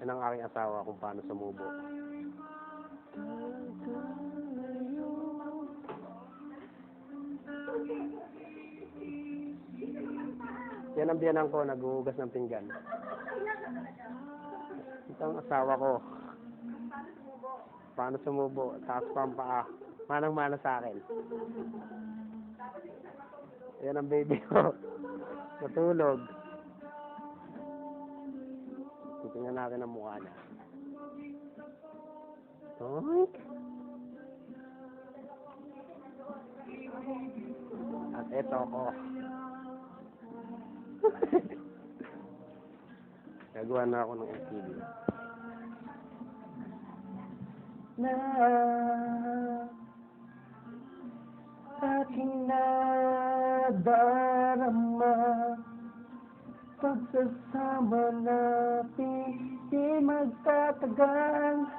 Yan ang aking asawa kung paano sumubo. Yan ang biyanan ko, naghuhugas ng pinggan. Ito ang asawa ko. Paano sumubo? Taas pa ang paa. Manang-mana sa akin. Yan ang baby ko. Natulog. Titingnan natin ang mukha niya. Toink! At eto ako. Nagawa na ako ng FTV. Na aking nadarama, pagsasama natin di magtatagal,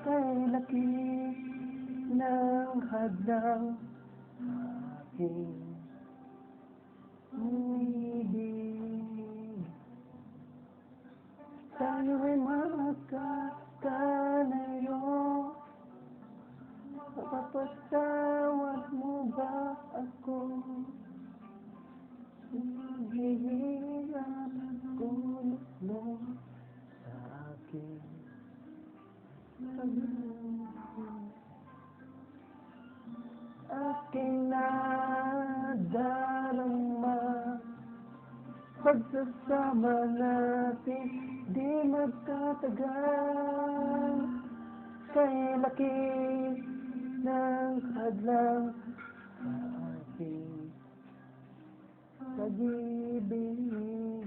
kay laki ng hadlang aking umibig. Tayo'y magkakalayo, mapapatawad mo ba ako? Maghihirap ako mo sa akin. Aking nadarama, pagsasama natin di magtatagal, kay laki ng hadlang sa aking pag-ibig.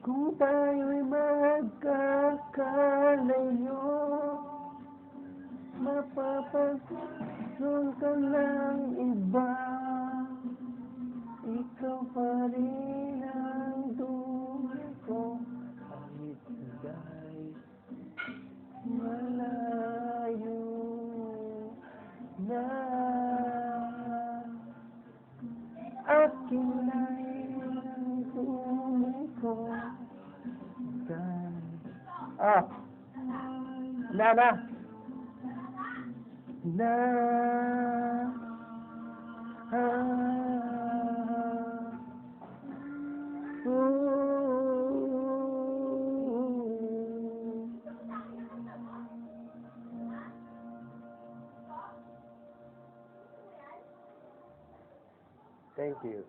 Kung tayo'y magkakalayo, mapapagsun ka ng iba, ikaw pa rin ang tunay ko, kahit sa'y malayo na. Aking ang tunay ko, na Thank you.